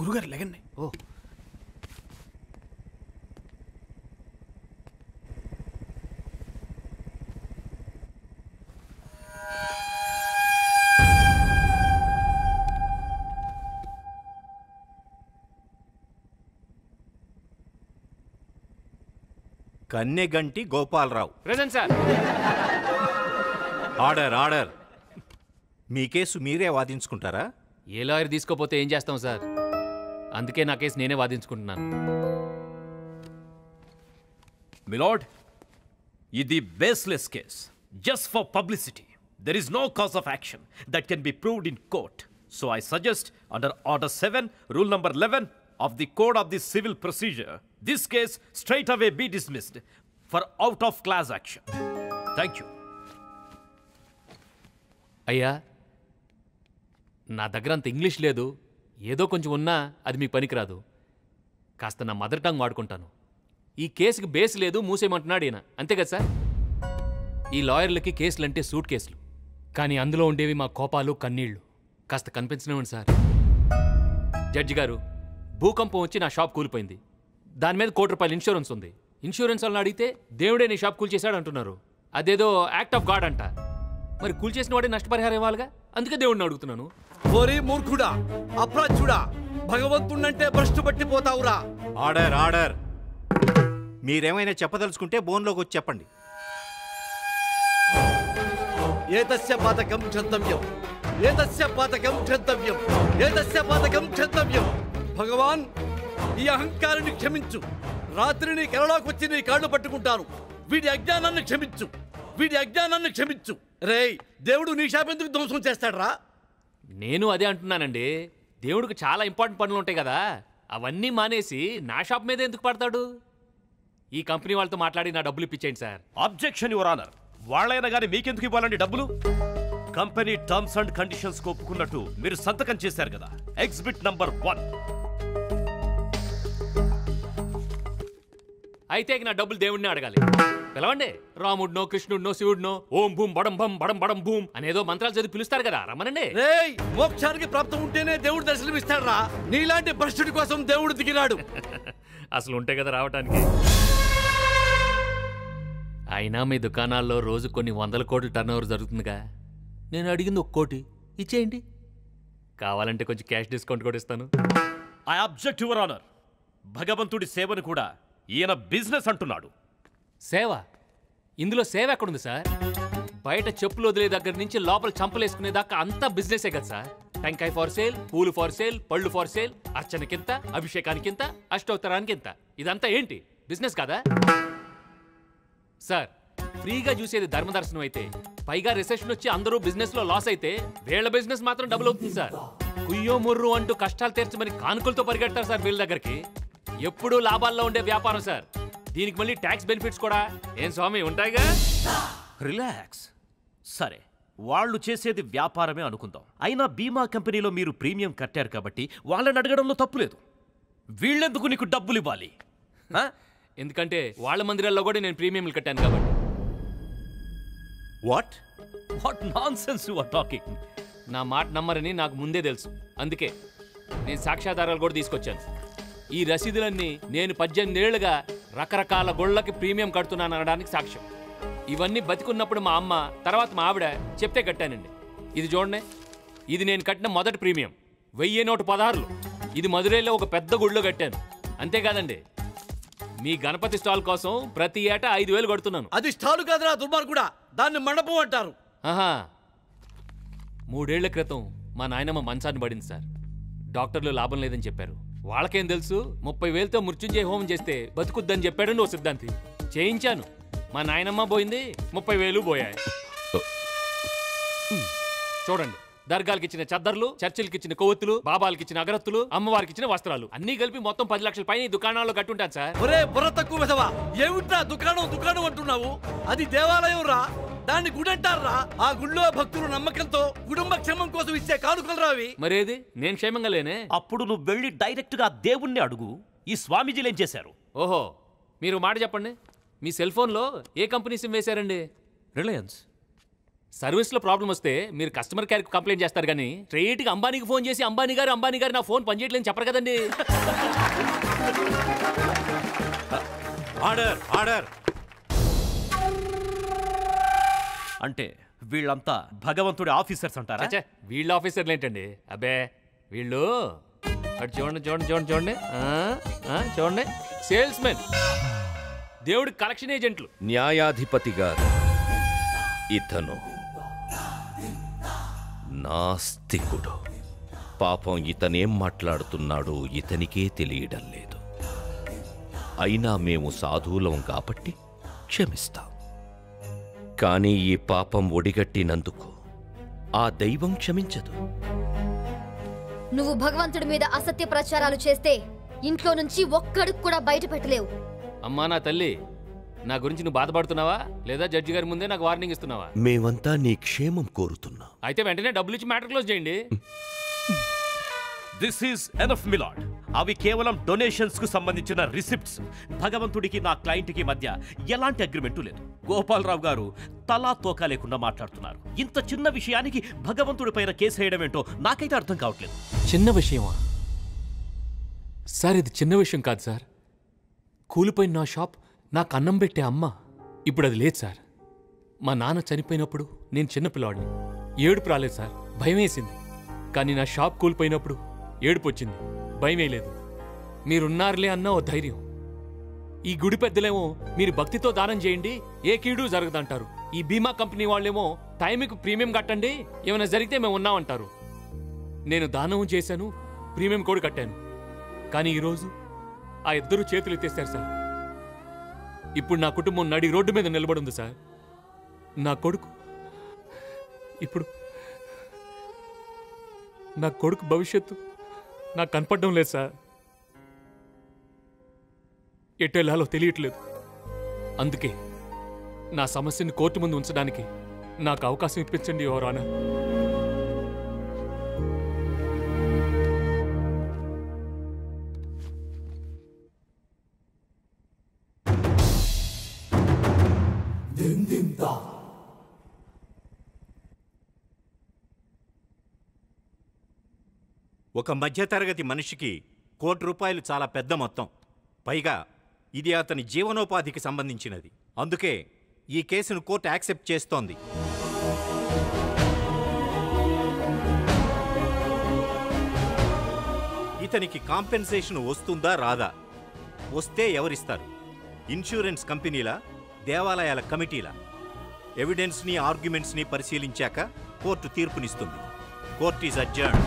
గురుగారు లేకండి. ఓ Kanneganti Gopalarao. Present sir. Order order. మీ కేసు మీరే వాదించుకుంటారా? ఏ లాయర్ తీసుకోపోతే ఏం చేస్తాం సార్, అందుకే నా కేసు నేనే వాదించుకుంటున్నాను. మిలార్డ్, ఇది baseless case, just for publicity. There is no cause of action that can be proved in court. So I suggest under order 7 rule number 11 of the code of the civil procedure, this case straight away be dismissed for out of class action. Thank you. అయ్యా, నా దగ్గర అంత English లేదు, ఏదో కొంచెం ఉన్నా అది మీకు పనికిరాదు. కాస్త నా మదర్ టంగ్ వాడుకుంటాను. ఈ కేసుకి బేస్ లేదు, మూసేయమంటున్నాడు ఈయన, అంతే కదా సార్? ఈ లాయర్లకి కేసులు అంటే సూట్ కేసులు, కానీ అందులో ఉండేవి మా కోపాలు, కన్నీళ్లు. కాస్త కనిపించనివ్వండి సార్. జడ్జి గారు, భూకంపం వచ్చి నా షాప్ కూలిపోయింది, దాని మీద ₹1,00,000 ఇన్సూరెన్స్ ఉంది. ఇన్సూరెన్స్ వాళ్ళని అడిగితే దేవుడే నీ షాప్ కూల్చేశాడు అంటున్నారు. అదేదో యాక్ట్ ఆఫ్ గాడ్ అంట. మరి కూల్చేసిన వాడే నష్టపరిహారం ఇవ్వాలిగా, అందుకే దేవుడిని అడుగుతున్నాను. ఓరి మూర్ఖుడా, అప్రాచ్యుడా, భగవంతుణ్ణంటే భ్రష్టు పట్టిపోతావురా. Order order. మీరేమైనా చెప్పదలుచుకుంటే బోన్లోకి వచ్చి చెప్పండి. ఏతస్య పాతకం క్షంతవ్యం, ఏతస్య పాతకం క్షంతవ్యం, ఏతస్య పాతకం క్షంతవ్యం. భగవాన్, ఈ అహంకారాన్ని క్షమించు. రాత్రి నీ కలలోకి వచ్చి నీ కాళ్ళు పట్టుకుంటాను. వీడి అజ్ఞానాన్ని క్షమించు, వీడి అజ్ఞానాన్ని క్షమించు. రేయ్, దేవుడు నీ షాప్ ఎందుకు ధ్వంసం చేస్తాడ్రా? నేను అదే అంటున్నానండి. దేవుడికి చాలా ఇంపార్టెంట్ పనులు ఉంటాయి కదా, అవన్నీ మానేసి నా షాప్ మీద ఎందుకు పడతాడు? ఈ కంపెనీ వాళ్ళతో మాట్లాడి నా డబ్బులు ఇప్పించేయండి సార్. Objection your honour. వాళ్ళైనా కానీ మీకెందుకు ఇవ్వాలండి డబ్బులు? కంపెనీ టర్మ్స్ అండ్ కండిషన్స్ ఒప్పుకున్నట్టు మీరు సంతకం చేశారు కదా. Exhibit number 1. అయితే నా డబ్బులు దేవుడిని అడగాలి. పిలవండి. రాముడినో, కృష్ణుడినో, శివుడినో ఓం భూం బడం భం బడం బడం భూం అనేదో మంత్రాలు చదివి పిలుస్తారు కదా, రమ్మనండి. రేయ్, మోక్షానికి ప్రాప్తం ఉంటేనే దేవుడు దర్శనమిస్తాడ్రా. నీలాంటి భ్రష్టుడి కోసం దేవుడు దిగిరాడు. అసలు ఉంటే కదా రావటానికి. అయినా మీ దుకాణాల్లో రోజు కొన్ని 100 కోట్ల టర్నోవర్ జరుగుతుందిగా. నేను అడిగింది 1 కోటి ఇచ్చేయండి. కావాలంటే కొంచెం క్యాష్ డిస్కౌంట్ కూడా ఇస్తాను. I object your honour. భగవంతుడి సేవను కూడా ఈయన బిజినెస్ అంటున్నాడు. సేవ? ఇందులో సేవ ఎక్కడుంది సార్? బయట చెప్పులు వదిలే దగ్గర నుంచి లోపల చంపలేసుకునేదాకా అంతా బిజినెసే కదా సార్. టెంకాయ ఫార్ సేల్, పూలు ఫార్ సేల్, పళ్ళు ఫార్ సేల్, అర్చనకింత, అభిషేకానికింత, అష్టోత్తరానికింత. ఇదంతా ఏంటి బిజినెస్ కదా సార్? ఫ్రీగా చూసేది ధర్మదర్శనం అయితే, పైగా రిసెషన్ వచ్చి అందరూ బిజినెస్ లో లాస్ అయితే, వీళ్ళ బిజినెస్ మాత్రం డబుల్ అవుతుంది సార్. కుయ్యో ముర్రు అంటూ కష్టాలు తీర్చమని కానుకలతో పరిగెడతారు సార్ వీళ్ళ దగ్గరికి. ఎప్పుడూ లాభాల్లో ఉండే వ్యాపారం సార్. దీనికి మళ్ళీ ట్యాక్స్ బెనిఫిట్స్ కూడా ఏం స్వామి ఉంటాయిగా. రిలాక్స్. సరే, వాళ్ళు చేసేది వ్యాపారమే అనుకుందాం. అయినా బీమా కంపెనీలో మీరు ప్రీమియం కట్టారు కాబట్టి వాళ్ళని అడగడంలో తప్పులేదు. వీళ్ళెందుకు నీకు డబ్బులు ఇవ్వాలి? ఎందుకంటే వాళ్ళ మందిరాల్లో కూడా నేను ప్రీమియంలు కట్టాను కాబట్టి. What what nonsense you are talking? నా మాట నమ్మరని నాకు ముందే తెలుసు, అందుకే నేను సాక్ష్యాధారాలు కూడా తీసుకొచ్చాను. ఈ రసీదులన్నీ నేను 18 ఏళ్లుగా రకరకాల గుళ్ళకి ప్రీమియం కడుతున్నాను అనడానికి సాక్ష్యం. ఇవన్నీ బతికున్నప్పుడు మా అమ్మ, తర్వాత మా ఆవిడ చెప్తే కట్టానండి. ఇది చూడండి, ఇది నేను కట్టిన మొదటి ప్రీమియం 1116. ఇది మధురైలో ఒక పెద్ద గుడిలో కట్టాను. అంతేకాదండి, మీ గణపతి స్టాల్ కోసం ప్రతి ఏటా 5000 కడుతున్నాను. అది స్టాలు కాదురా దుర్మార్గుడా, దాన్ని మండపం అంటారు. ఆహా, 3 ఏళ్ల క్రితం మా నాయనమ్మ మంచాన్ని పడింది సార్. డాక్టర్లు లాభం లేదని చెప్పారు. వాళ్ళకేం తెలుసు, 30,000తో మృత్యుంజయ హోమం చేస్తే బతుకుద్దని చెప్పాడని ఓ సిద్ధాంతి. చేయించాను. మా నాయనమ్మ పోయింది, 30,000 పోయాయి. చూడండి, దర్గాలకి ఇచ్చిన చద్దర్లు, చర్చిలకి ఇచ్చిన కొవ్వొత్తులు, బాబాలకి ఇచ్చిన అగరత్తులు, అమ్మవారికి ఇచ్చిన వస్త్రాలు అన్ని కలిపి మొత్తం 10 లక్షల పైన దుకాణాల్లో కట్టుంటాను సార్. ఒరే బుర్ర తక్కువ విధవా, ఏమిట్రా దుకాణం దుకాణం అంటున్నావు? అది దేవాలయం రా, దాన్ని గుడి అంటారా? ఆ గుడిలో భక్తులు నమ్మకంతో కుటుంబ క్షేమం కోసం ఇచ్చే కానుకలు రావి. మరేది నేను క్షేమంగా లేనే? అప్పుడు నువ్వు వెళ్ళి డైరెక్ట్ గా దేవుణ్ణి అడుగు. ఈ స్వామీజీలు ఏం చేశారు? ఓహో, మీరు మాట చెప్పండి. మీ సెల్ ఫోన్లో ఏ కంపెనీ సిమ్ వేశారండి? రిలయన్స్. సర్వీస్లో ప్రాబ్లం వస్తే మీరు కస్టమర్ కేర్కి కంప్లైంట్ చేస్తారు కానీ స్ట్రైట్గా అంబానీకి ఫోన్ చేసి అంబానీ గారు నా ఫోన్ పనిచేయట్లేదని చెప్పరు కదండి. Order order. అంటే వీళ్ళంతా భగవంతుడి ఆఫీసర్స్ అంటారా? చచ్చా, వీళ్ళ ఆఫీసర్లు ఏంటండి? అబ్బే వీళ్ళు అటు చూడండి చూడండి చూడండి చూడండి చూడండి, సేల్స్ మెన్, దేవుడి కలెక్షన్ ఏజెంట్లు. న్యాయాధిపతి గారు, ఇతను నాస్తికుడు. పాపం ఇతనేం మాట్లాడుతున్నాడో ఇతనికే తెలియడం లేదు. అయినా మేము సాధువులం కాబట్టి క్షమిస్తాం. కానీ ఈ పాపం ఒడిగట్టినందుకు ఆ దైవం క్షమించదు. నువ్వు భగవంతుడి మీద అసత్య ప్రచారాలు చేస్తే ఇంట్లో నుంచి ఒక్కడికి కూడా బయట పెట్టలేవు. అమ్మా నా తల్లి, నా గురించి నువ్వు బాధపడుతున్నావా లేదా జడ్జి గారి ముందే నాకు వార్నింగ్ ఇస్తున్నావా? మేమంతా నీ క్షేమం కోరుతున్నాం. అయితే వెంటనే డబ్బులు ఇచ్చి మ్యాటర్ క్లోజ్ చేయండి. This is enough my lord. అవి కేవలం డొనేషన్స్ కు సంబంధించిన రిసిప్ట్స్. భగవంతుడికి నా క్లయింట్ కి మధ్య ఎలాంటి అగ్రిమెంటు లేదు. గోపాలరావు గారు తలా తోకా లేకుండా మాట్లాడుతున్నారు. ఇంత చిన్న విషయానికి భగవంతుడి పైన కేసు వేయడం ఏంటో నాకైతే అర్థం కావట్లేదు. చిన్న విషయమా సార్? ఇది చిన్న విషయం కాదు సార్. కూలిపోయిన నా షాప్, నాకు అన్నం పెట్టే అమ్మ ఇప్పుడు అది లేదు సార్. మా నాన్న చనిపోయినప్పుడు నేను చిన్నపిల్లాడిని. ఏడుపు రాలేదు సార్, భయం వేసింది. కానీ నా షాప్ కూలిపోయినప్పుడు ఏడుపు వచ్చింది, భయం వేయలేదు. మీరున్నారులే అన్న ఓ ధైర్యం. ఈ గుడి పెద్దలేమో మీరు భక్తితో దానం చేయండి, ఏ కీడు జరగదంటారు. ఈ బీమా కంపెనీ వాళ్ళేమో టైంకి ప్రీమియం కట్టండి, ఏమైనా జరిగితే మేము ఉన్నామంటారు. నేను దానం చేశాను, ప్రీమియం కూడా కట్టాను. కానీ ఈరోజు ఆ ఇద్దరు చేతులు ఎత్తేస్తారు సార్. ఇప్పుడు నా కుటుంబం నడి రోడ్డు మీద నిలబడి ఉంది సార్. నా కొడుకు భవిష్యత్తు నాకు కనపడడం లేదు సార్. ఎట్టెళ్లాలో తెలియట్లేదు. అందుకే నా సమస్యని కోర్టు ముందు ఉంచడానికి నాకు అవకాశం ఇప్పించండి యువర్ ఆనర్. ఒక మధ్యతరగతి మనిషికి ₹1,00,00,000 చాలా పెద్ద మొత్తం. పైగా ఇది అతని జీవనోపాధికి సంబంధించినది. అందుకే ఈ కేసును కోర్టు యాక్సెప్ట్ చేస్తోంది. ఇతనికి కాంపెన్సేషన్ వస్తుందా రాదా? వస్తే ఎవరిస్తారు? ఇన్సూరెన్స్ కంపెనీలా, దేవాలయాల కమిటీలా? ఎవిడెన్స్ని, ఆర్గ్యుమెంట్స్ని పరిశీలించాక కోర్టు తీర్పునిస్తుంది. Court is అడ్జర్న్డ్.